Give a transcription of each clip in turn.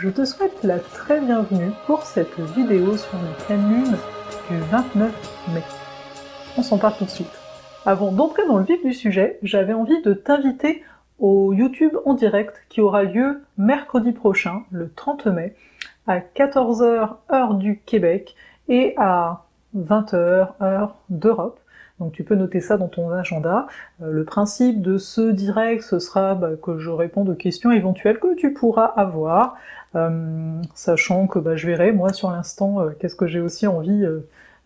Je te souhaite la très bienvenue pour cette vidéo sur la pleine lune du 29 mai. On s'en parle tout de suite. Avant d'entrer dans le vif du sujet, j'avais envie de t'inviter au YouTube en direct qui aura lieu mercredi prochain, le 30 mai, à 14h heure du Québec et à 20h heure d'Europe. Donc tu peux noter ça dans ton agenda. Le principe de ce direct, ce sera que je réponde aux questions éventuelles que tu pourras avoir, sachant que je verrai, moi, sur l'instant, qu'est-ce que j'ai aussi envie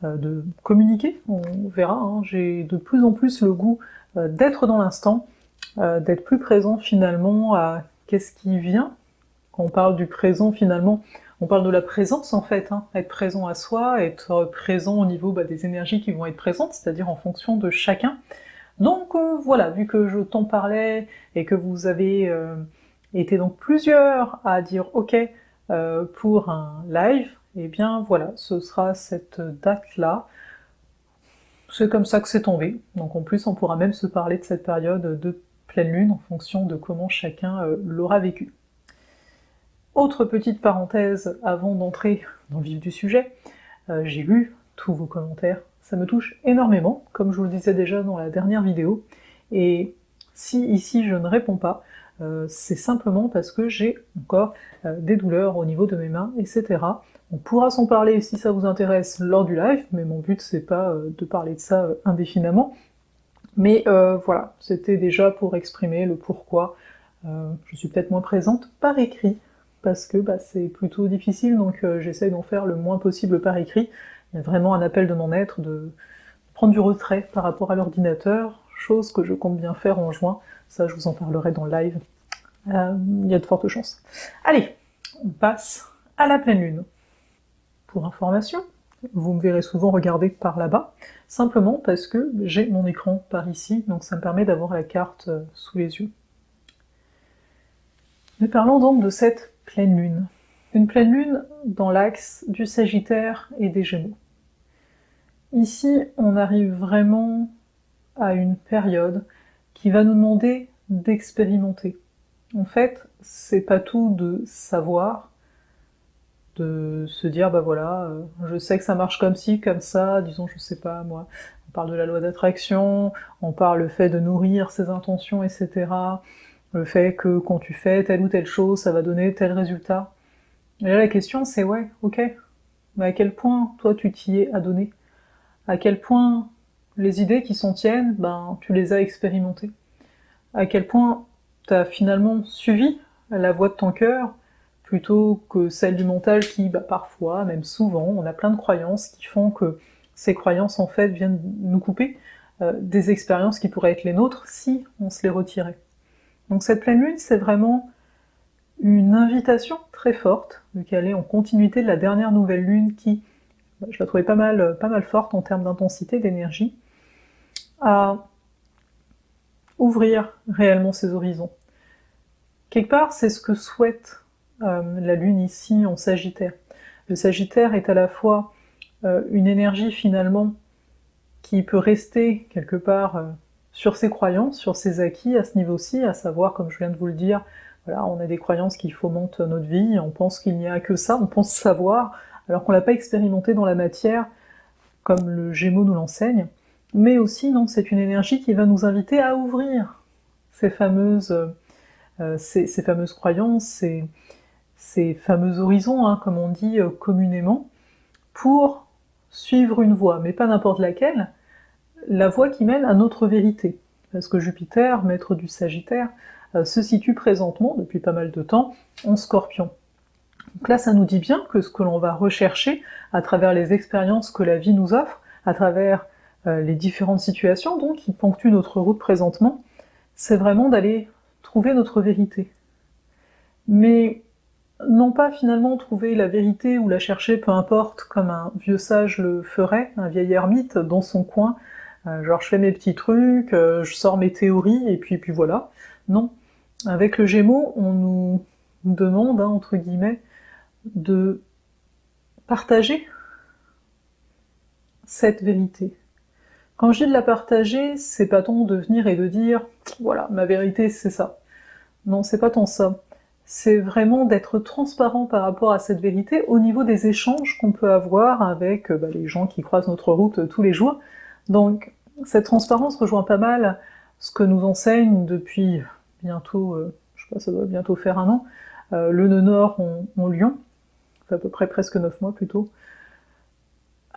de communiquer. On verra, hein. J'ai de plus en plus le goût d'être dans l'instant, d'être plus présent finalement à qu'est-ce qui vient. Quand on parle du présent, finalement, on parle de la présence en fait, hein. Être présent à soi, être présent au niveau des énergies qui vont être présentes, c'est-à-dire en fonction de chacun. Donc voilà, vu que je t'en parlais et que vous avez été donc plusieurs à dire ok pour un live, et bien voilà, ce sera cette date-là. C'est comme ça que c'est tombé. Donc en plus, on pourra même se parler de cette période de pleine lune en fonction de comment chacun l'aura vécu. Autre petite parenthèse avant d'entrer dans le vif du sujet, j'ai lu tous vos commentaires, ça me touche énormément, comme je vous le disais déjà dans la dernière vidéo, et si ici je ne réponds pas, c'est simplement parce que j'ai encore des douleurs au niveau de mes mains, etc. On pourra s'en parler si ça vous intéresse lors du live, mais mon but c'est pas de parler de ça indéfiniment, mais voilà, c'était déjà pour exprimer le pourquoi je suis peut-être moins présente par écrit, parce que c'est plutôt difficile, donc j'essaie d'en faire le moins possible par écrit. Il y a vraiment un appel de mon être de prendre du retrait par rapport à l'ordinateur, chose que je compte bien faire en juin, ça je vous en parlerai dans le live. Il y a de fortes chances. Allez, on passe à la pleine lune. Pour information, vous me verrez souvent regarder par là-bas, simplement parce que j'ai mon écran par ici, donc ça me permet d'avoir la carte sous les yeux. Mais parlons donc de cette pleine lune. Une pleine lune dans l'axe du Sagittaire et des Gémeaux. Ici, on arrive vraiment à une période qui va nous demander d'expérimenter. En fait, c'est pas tout de savoir, de se dire voilà, je sais que ça marche comme ci, comme ça, disons, je sais pas, moi, on parle de la loi d'attraction, on parle le fait de nourrir ses intentions, etc., le fait que quand tu fais telle ou telle chose, ça va donner tel résultat. Et là, la question, c'est ouais, ok, mais à quel point, toi, tu t'y es adonné? À quel point les idées qui s'en tiennent, tu les as expérimentées? À quel point t'as finalement suivi la voix de ton cœur, plutôt que celle du mental qui, parfois, même souvent, on a plein de croyances qui font que ces croyances, en fait, viennent nous couper des expériences qui pourraient être les nôtres si on se les retirait. Donc cette pleine lune, c'est vraiment une invitation très forte, vu qu'elle est en continuité de la dernière nouvelle lune qui, je la trouvais pas mal forte en termes d'intensité, d'énergie, à ouvrir réellement ses horizons. Quelque part, c'est ce que souhaite la lune ici en Sagittaire. Le Sagittaire est à la fois une énergie finalement qui peut rester quelque part sur ses croyances, sur ses acquis à ce niveau-ci, à savoir, comme je viens de vous le dire, voilà, on a des croyances qui fomentent notre vie, on pense qu'il n'y a que ça, on pense savoir, alors qu'on l'a pas expérimenté dans la matière, comme le Gémeaux nous l'enseigne, mais aussi, non, c'est une énergie qui va nous inviter à ouvrir ces fameuses croyances, ces fameux horizons, hein, comme on dit communément, pour suivre une voie, mais pas n'importe laquelle, la voie qui mène à notre vérité. Parce que Jupiter, maître du Sagittaire, se situe présentement, depuis pas mal de temps, en Scorpion. Donc là, ça nous dit bien que ce que l'on va rechercher, à travers les expériences que la vie nous offre, à travers les différentes situations donc qui ponctuent notre route présentement, c'est vraiment d'aller trouver notre vérité. Mais non pas finalement trouver la vérité ou la chercher, peu importe, comme un vieux sage le ferait, un vieil ermite dans son coin, genre je fais mes petits trucs, je sors mes théories, et puis voilà. Non. Avec le Gémeaux, on nous demande, entre guillemets, de partager cette vérité. Quand je dis de la partager, c'est pas tant de venir et de dire « voilà, ma vérité c'est ça ». Non, c'est pas tant ça. c'est vraiment d'être transparent par rapport à cette vérité au niveau des échanges qu'on peut avoir avec les gens qui croisent notre route tous les jours. Donc cette transparence rejoint pas mal ce que nous enseigne depuis bientôt, je sais pas, ça doit bientôt faire 1 an, le nœud nord en Lion, à peu près presque 9 mois plutôt,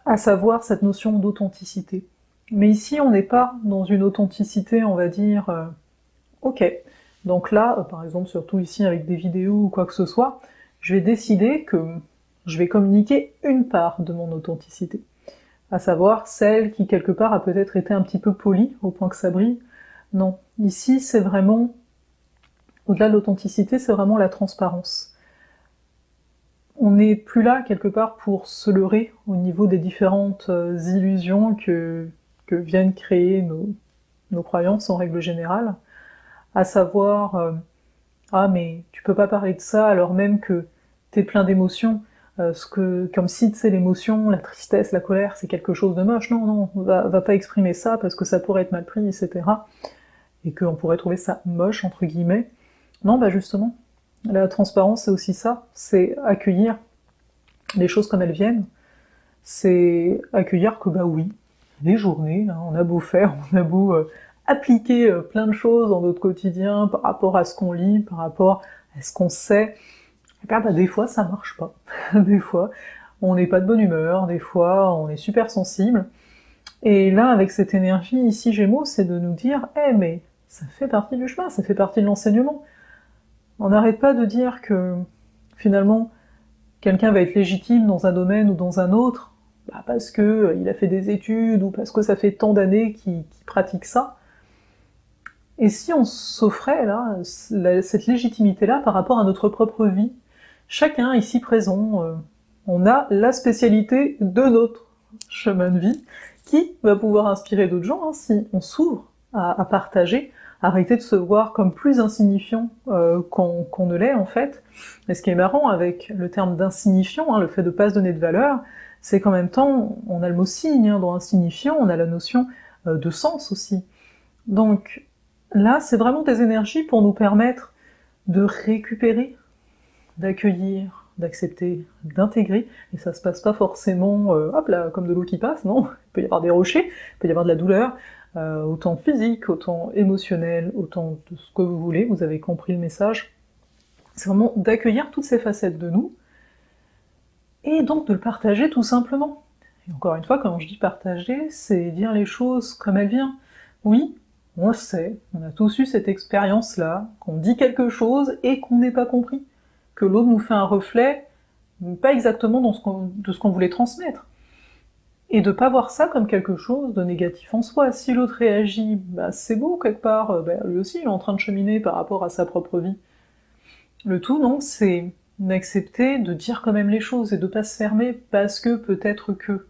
à savoir cette notion d'authenticité. Mais ici, on n'est pas dans une authenticité, on va dire, ok, donc là, par exemple, surtout ici avec des vidéos ou quoi que ce soit, je vais décider que je vais communiquer une part de mon authenticité, à savoir celle qui, quelque part, a peut-être été un petit peu polie, au point que ça brille. Non, ici, c'est vraiment, au-delà de l'authenticité, c'est vraiment la transparence. On n'est plus là, quelque part, pour se leurrer au niveau des différentes illusions que viennent créer nos croyances en règle générale, à savoir ah mais tu peux pas parler de ça alors même que t'es plein d'émotions, comme si tu sais l'émotion, la tristesse, la colère, c'est quelque chose de moche. Non, va pas exprimer ça parce que ça pourrait être mal pris, etc. Et qu'on pourrait trouver ça moche entre guillemets. Non, justement, la transparence c'est aussi ça, c'est accueillir les choses comme elles viennent, c'est accueillir que oui, des journées, on a beau faire, on a beau appliquer plein de choses dans notre quotidien par rapport à ce qu'on lit, par rapport à ce qu'on sait, et des fois ça marche pas. Des fois on n'est pas de bonne humeur, des fois on est super sensible. Et là, avec cette énergie ici Gémeaux, c'est de nous dire mais ça fait partie du chemin, ça fait partie de l'enseignement. On n'arrête pas de dire que finalement quelqu'un va être légitime dans un domaine ou dans un autre, parce que il a fait des études ou parce que ça fait tant d'années qu'il pratique ça. Et si on s'offrait là cette légitimité-là par rapport à notre propre vie, chacun ici présent, on a la spécialité de notre chemin de vie qui va pouvoir inspirer d'autres gens si on s'ouvre à partager, arrêter de se voir comme plus insignifiant qu'on ne l'est en fait. Et ce qui est marrant avec le terme d'insignifiant, le fait de pas se donner de valeur, c'est qu'en même temps, on a le mot signe dans insignifiant, on a la notion de sens aussi. Donc là, c'est vraiment des énergies pour nous permettre de récupérer, d'accueillir, d'accepter, d'intégrer, et ça se passe pas forcément hop là, comme de l'eau qui passe, non. Il peut y avoir des rochers, il peut y avoir de la douleur, autant physique, autant émotionnel, autant de ce que vous voulez, vous avez compris le message. C'est vraiment d'accueillir toutes ces facettes de nous, et donc de le partager tout simplement. Et encore une fois, quand je dis partager, c'est dire les choses comme elles viennent. Oui, on le sait, on a tous eu cette expérience-là, qu'on dit quelque chose et qu'on n'ait pas compris, que l'autre nous fait un reflet, pas exactement de ce qu'on voulait transmettre. Et de pas voir ça comme quelque chose de négatif en soi. Si l'autre réagit, c'est beau quelque part, lui aussi il est en train de cheminer par rapport à sa propre vie. Le tout, non, c'est d'accepter de dire quand même les choses et de pas se fermer parce que peut-être que.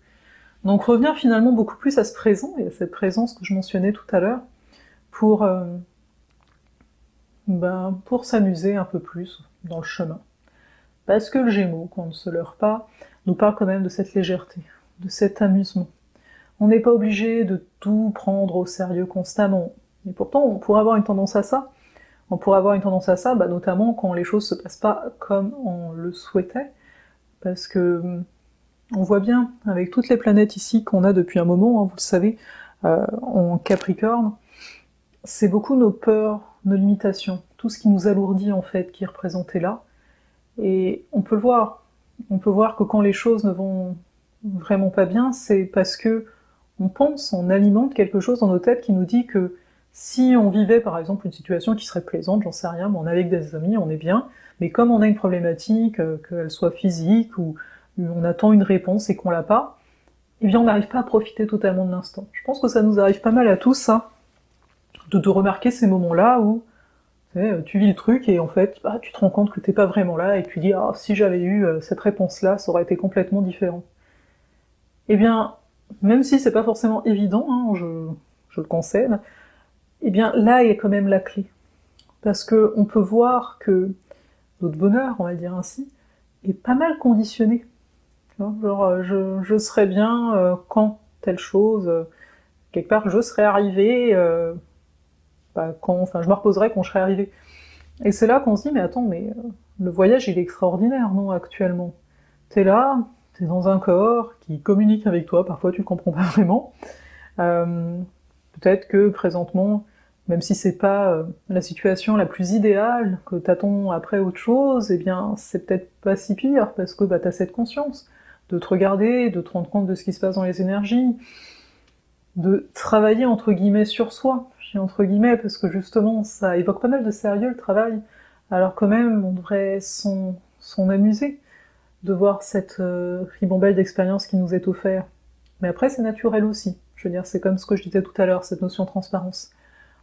Donc revenir finalement beaucoup plus à ce présent et à cette présence que je mentionnais tout à l'heure pour s'amuser un peu plus dans le chemin. Parce que le Gémeaux, qu'on ne se leurre pas, nous parle quand même de cette légèreté, de cet amusement. On n'est pas obligé de tout prendre au sérieux constamment. Et pourtant, on pourrait avoir une tendance à ça. On pourrait avoir une tendance à ça, notamment quand les choses se passent pas comme on le souhaitait, parce que on voit bien, avec toutes les planètes ici qu'on a depuis un moment, vous le savez, en Capricorne, c'est beaucoup nos peurs, nos limitations, tout ce qui nous alourdit en fait, qui est représenté là. Et on peut le voir. On peut voir que quand les choses ne vont vraiment pas bien, c'est parce que on pense, on alimente quelque chose dans nos têtes qui nous dit que si on vivait par exemple une situation qui serait plaisante, j'en sais rien, mais on est avec des amis, on est bien, mais comme on a une problématique, qu'elle soit physique ou on attend une réponse et qu'on l'a pas, eh bien on n'arrive pas à profiter totalement de l'instant. Je pense que ça nous arrive pas mal à tous, de remarquer ces moments-là où tu vis le truc et en fait, tu te rends compte que t'es pas vraiment là et tu dis « Ah, si j'avais eu cette réponse-là, ça aurait été complètement différent. » Eh bien, même si c'est pas forcément évident, je le concède, eh bien là est quand même la clé. Parce que on peut voir que notre bonheur, on va le dire ainsi, est pas mal conditionné. Genre, je serais bien quand telle chose, quelque part je serais arrivé, je me reposerais quand je serais arrivé. Et c'est là qu'on se dit, mais attends, le voyage il est extraordinaire, non, actuellement. T'es là, t'es dans un corps qui communique avec toi, parfois tu comprends pas vraiment. Euh, Peut-être que présentement, même si c'est pas la situation la plus idéale, que t'attends après autre chose, eh bien c'est peut-être pas si pire, parce que t'as cette conscience de te regarder, de te rendre compte de ce qui se passe dans les énergies, de travailler entre guillemets sur soi. Je dis entre guillemets parce que justement ça évoque pas mal de sérieux le travail, alors quand même on devrait s'en amuser de voir cette ribambelle d'expériences qui nous est offerte. Mais après c'est naturel aussi. Je veux dire, c'est comme ce que je disais tout à l'heure, cette notion de transparence.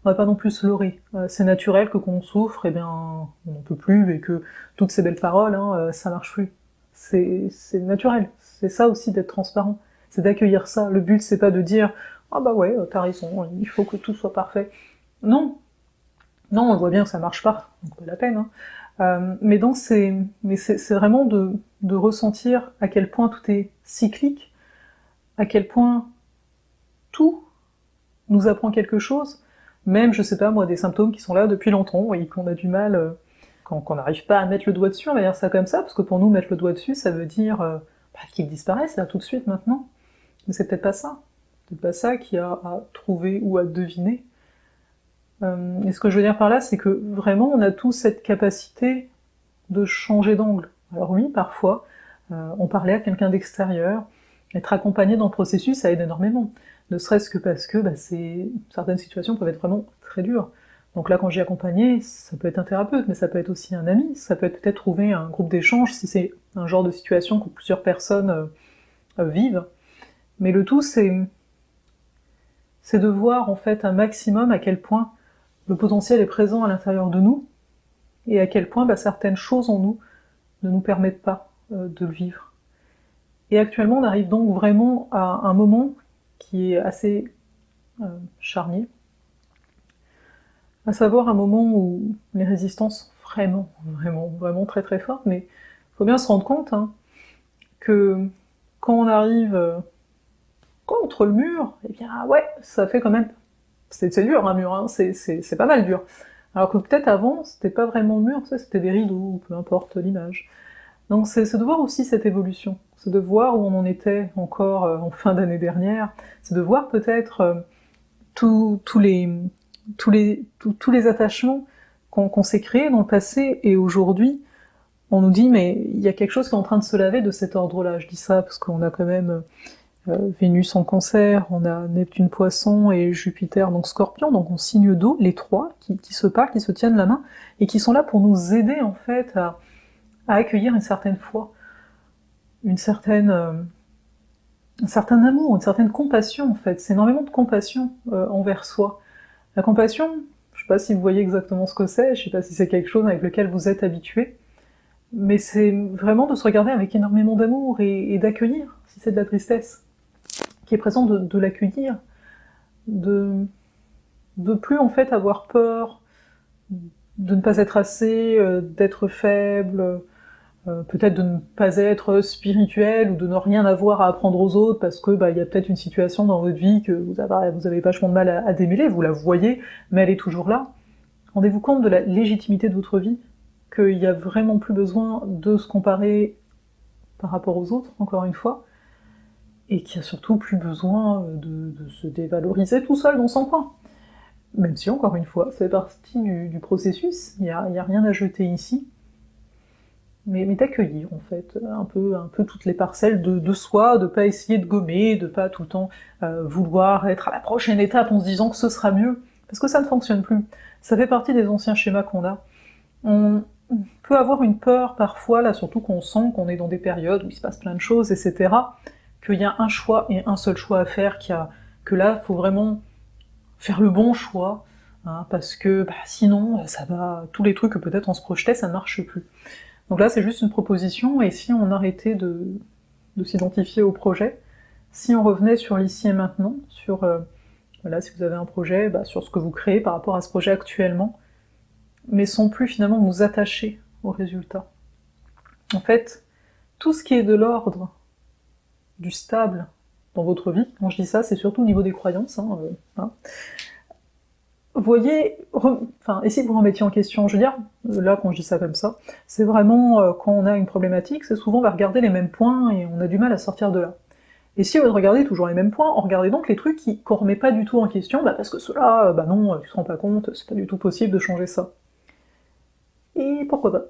On va pas non plus se leurrer. C'est naturel que quand on souffre, eh bien, on n'en peut plus et que toutes ces belles paroles, ça marche plus. C'est naturel. C'est ça aussi d'être transparent. C'est d'accueillir ça. Le but, c'est pas de dire ah bah ouais, t'as raison, il faut que tout soit parfait. Non, non, on voit bien que ça marche pas, donc pas la peine. Hein. Mais c'est vraiment de ressentir à quel point tout est cyclique, à quel point tout nous apprend quelque chose, même, je sais pas moi, des symptômes qui sont là depuis longtemps et qu'on a du mal, qu'on n'arrive pas à mettre le doigt dessus, on va dire ça comme ça, parce que pour nous, mettre le doigt dessus, ça veut dire qu'il disparaisse là tout de suite maintenant. Mais c'est peut-être pas ça. C'est peut-être pas ça qu'il y a à trouver ou à deviner. Et ce que je veux dire par là, c'est que vraiment, on a tous cette capacité de changer d'angle. Alors oui, parfois, on parlait à quelqu'un d'extérieur, être accompagné dans le processus, ça aide énormément. Ne serait-ce que parce que certaines situations peuvent être vraiment très dures. Donc là, quand j'ai accompagné, ça peut être un thérapeute, mais ça peut être aussi un ami, ça peut être peut-être trouver un groupe d'échange si c'est un genre de situation que plusieurs personnes vivent. Mais le tout, c'est de voir en fait un maximum à quel point le potentiel est présent à l'intérieur de nous, et à quel point certaines choses en nous ne nous permettent pas de le vivre. Et actuellement, on arrive donc vraiment à un moment qui est assez charnier, à savoir un moment où les résistances sont vraiment très très fortes, mais il faut bien se rendre compte que quand on arrive contre le mur, eh bien ouais, ça fait quand même... C'est dur un mur, hein, c'est pas mal dur. Alors que peut-être avant, c'était pas vraiment le mur, c'était des rideaux, ou peu importe l'image. Donc c'est de voir aussi cette évolution, c'est de voir où on en était encore en fin d'année dernière, c'est de voir peut-être tous les attachements qu'on s'est créés dans le passé, et aujourd'hui, on nous dit mais il y a quelque chose qui est en train de se laver de cet ordre-là. Je dis ça parce qu'on a quand même Vénus en Cancer, on a Neptune Poisson et Jupiter donc Scorpion, donc en signe d'eau, les trois qui se parlent, qui se tiennent la main, et qui sont là pour nous aider en fait à accueillir une certaine foi, un certain amour, une certaine compassion en fait. C'est énormément de compassion envers soi. La compassion, je sais pas si vous voyez exactement ce que c'est, je sais pas si c'est quelque chose avec lequel vous êtes habitué, mais c'est vraiment de se regarder avec énormément d'amour et d'accueillir, si c'est de la tristesse, qui est présent de l'accueillir, de plus en fait avoir peur, de ne pas être assez, d'être faible, peut-être de ne pas être spirituel ou de ne rien avoir à apprendre aux autres parce que il y a peut-être une situation dans votre vie que vous avez vachement de mal à démêler, vous la voyez, mais elle est toujours là. Rendez-vous compte de la légitimité de votre vie, qu'il n'y a vraiment plus besoin de se comparer par rapport aux autres, encore une fois, et qu'il n'y a surtout plus besoin de se dévaloriser tout seul dans son coin. Même si, encore une fois, c'est partie du processus, il n'y a rien à jeter ici, mais d'accueillir en fait un peu toutes les parcelles de soi, de pas essayer de gommer, de pas tout le temps vouloir être à la prochaine étape en se disant que ce sera mieux, parce que ça ne fonctionne plus. Ça fait partie des anciens schémas qu'on a. On peut avoir une peur parfois, là surtout qu'on sent qu'on est dans des périodes où il se passe plein de choses, etc., qu'il y a un choix et un seul choix à faire, que là, il faut vraiment faire le bon choix, parce que sinon, ça va, tous les trucs que peut-être on se projetait, ça ne marche plus. Donc là, c'est juste une proposition, et si on arrêtait de s'identifier au projet, si on revenait sur l'ici et maintenant, sur, voilà, si vous avez un projet, sur ce que vous créez par rapport à ce projet actuellement, mais sans plus finalement vous attacher au résultat. En fait, tout ce qui est de l'ordre du stable dans votre vie, quand je dis ça, c'est surtout au niveau des croyances, voyez, et si vous remettiez en question, je veux dire, là quand je dis ça comme ça, c'est vraiment quand on a une problématique, c'est souvent on va regarder les mêmes points et on a du mal à sortir de là. Et si vous regardez toujours les mêmes points, regardez donc les trucs qu'on remet pas du tout en question, parce que cela, non, tu te rends pas compte, c'est pas du tout possible de changer ça. Et pourquoi pas?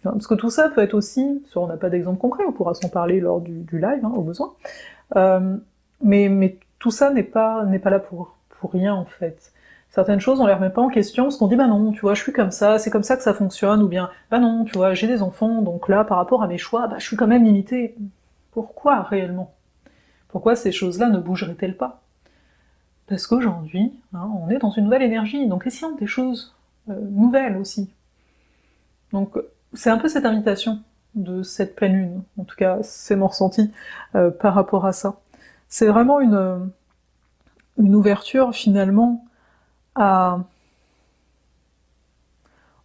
Parce que tout ça peut être aussi, on n'a pas d'exemple concret, on pourra s'en parler lors du live, au besoin, mais tout ça n'est pas là pour rien en fait. Certaines choses, on les remet pas en question, parce qu'on dit non, tu vois, je suis comme ça, c'est comme ça que ça fonctionne, ou bien non, tu vois, j'ai des enfants, donc là, par rapport à mes choix, je suis quand même limitée. Pourquoi réellement? Pourquoi ces choses-là ne bougeraient-elles pas? Parce qu'aujourd'hui, on est dans une nouvelle énergie, donc essayons des choses nouvelles aussi. Donc c'est un peu cette invitation de cette pleine lune, en tout cas c'est mon ressenti par rapport à ça. C'est vraiment une ouverture finalement à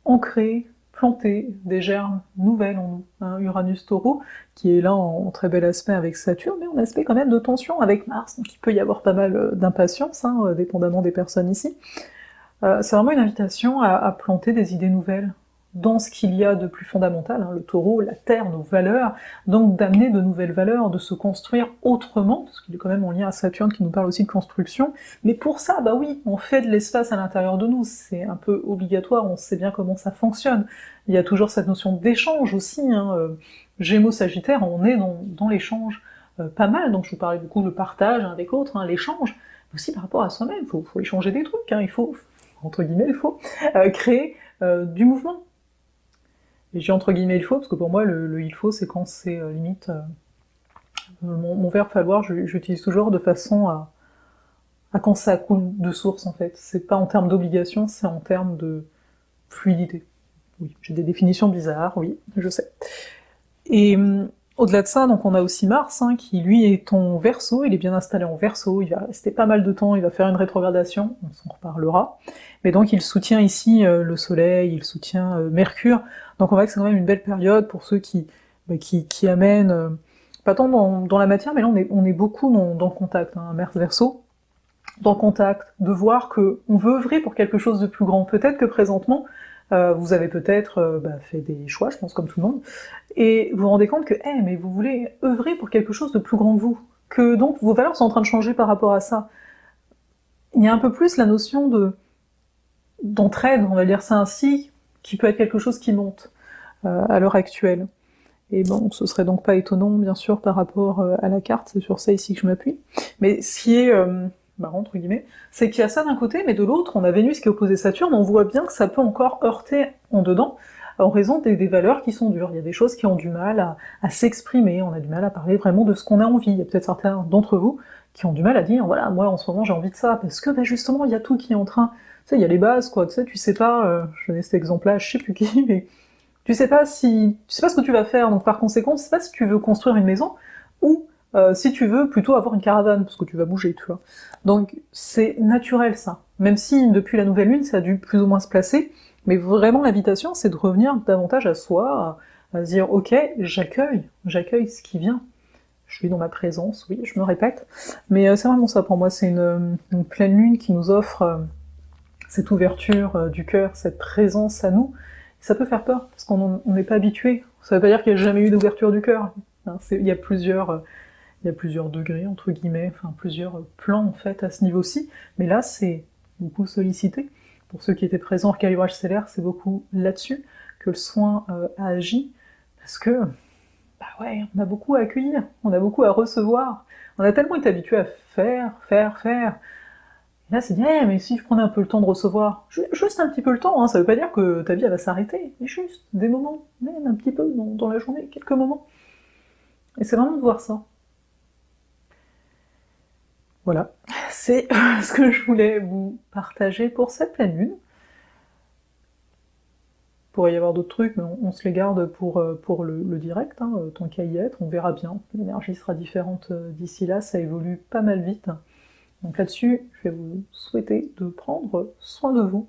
ancrer, planter des germes nouvelles en nous. Uranus Taureau, qui est là en très bel aspect avec Saturne, mais en aspect quand même de tension avec Mars, donc il peut y avoir pas mal d'impatience, dépendamment des personnes ici. C'est vraiment une invitation à planter des idées nouvelles dans ce qu'il y a de plus fondamental, le taureau, la terre, nos valeurs, donc d'amener de nouvelles valeurs, de se construire autrement, parce qu'il est quand même en lien à Saturne qui nous parle aussi de construction, mais pour ça, oui, on fait de l'espace à l'intérieur de nous, c'est un peu obligatoire, on sait bien comment ça fonctionne, il y a toujours cette notion d'échange aussi, Gémeaux, Sagittaire, on est dans l'échange pas mal, donc je vous parlais beaucoup de partage avec l'autre, l'échange, mais aussi par rapport à soi-même, il faut échanger des trucs, il faut, entre guillemets, il faut créer du mouvement. Et j'ai entre guillemets il faut, parce que pour moi le il faut c'est quand c'est limite... mon verbe falloir, j'utilise toujours de façon à quand ça coule de source en fait. C'est pas en termes d'obligation, c'est en termes de fluidité. Oui, j'ai des définitions bizarres, oui, je sais. Et au-delà de ça, donc on a aussi Mars, qui lui est en Verseau, il est bien installé en Verseau, il va rester pas mal de temps, il va faire une rétrogradation, on s'en reparlera, mais donc il soutient ici le Soleil, il soutient Mercure, donc on voit que c'est quand même une belle période pour ceux qui amènent, pas tant dans la matière, mais là on est beaucoup dans le contact, Mars Verseau, dans le contact, de voir que on veut œuvrer pour quelque chose de plus grand, peut-être que présentement, vous avez peut-être fait des choix, je pense comme tout le monde, et vous vous rendez compte que, mais vous voulez œuvrer pour quelque chose de plus grand que vous, que donc vos valeurs sont en train de changer par rapport à ça. Il y a un peu plus la notion d'entraide, on va dire ça ainsi, qui peut être quelque chose qui monte à l'heure actuelle. Et bon, ce serait donc pas étonnant, bien sûr, par rapport à la carte, c'est sur ça ici que je m'appuie. Mais ce qui est marrant, entre guillemets, c'est qu'il y a ça d'un côté, mais de l'autre, on a Vénus qui est opposée Saturne, on voit bien que ça peut encore heurter en dedans, en raison des valeurs qui sont dures. Il y a des choses qui ont du mal à s'exprimer, on a du mal à parler vraiment de ce qu'on a envie. Il y a peut-être certains d'entre vous qui ont du mal à dire, voilà, moi en ce moment j'ai envie de ça, parce que justement, il y a tout qui est en train... Tu sais, il y a les bases, quoi, tu sais pas, je donnais cet exemple-là, je sais plus qui, mais tu sais pas ce que tu vas faire, donc par conséquent, tu sais pas si tu veux construire une maison, ou si tu veux plutôt avoir une caravane, parce que tu vas bouger, tu vois. Donc c'est naturel ça, même si depuis la nouvelle lune, ça a dû plus ou moins se placer, mais vraiment l'invitation, c'est de revenir davantage à soi, à se dire, ok, j'accueille ce qui vient, je suis dans ma présence, oui, je me répète, mais c'est vraiment ça pour moi, c'est une pleine lune qui nous offre cette ouverture du cœur, cette présence à nous. Ça peut faire peur, parce qu'on n'est pas habitué. Ça veut pas dire qu'il n'y a jamais eu d'ouverture du cœur. Il y a plusieurs degrés, entre guillemets, enfin plusieurs plans en fait à ce niveau-ci, mais là c'est beaucoup sollicité. Pour ceux qui étaient présents au calibrage stellaire, c'est beaucoup là-dessus que le soin a agi, parce que, on a beaucoup à accueillir, on a beaucoup à recevoir, on a tellement été habitué à faire, et là c'est dit, mais si je prenais un peu le temps de recevoir, juste un petit peu le temps, ça veut pas dire que ta vie elle va s'arrêter, mais juste des moments, même un petit peu dans la journée, quelques moments. Et c'est vraiment de voir ça. Voilà, c'est ce que je voulais vous partager pour cette pleine lune. Il pourrait y avoir d'autres trucs, mais on se les garde pour le direct, tant qu'à y être, on verra bien. L'énergie sera différente d'ici là, ça évolue pas mal vite. Donc là-dessus, je vais vous souhaiter de prendre soin de vous,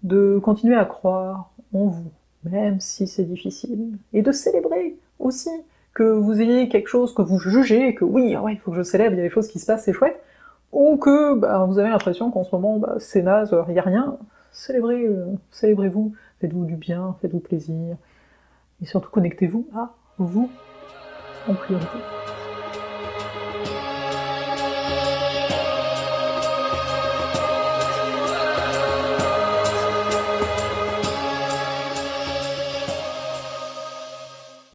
de continuer à croire en vous, même si c'est difficile, et de célébrer aussi que vous ayez quelque chose que vous jugez, et que oui, il faut que je célèbre, il y a des choses qui se passent, c'est chouette, ou que vous avez l'impression qu'en ce moment c'est naze, y a rien, célébrez-vous, faites-vous du bien, faites-vous plaisir, et surtout connectez-vous à vous en priorité.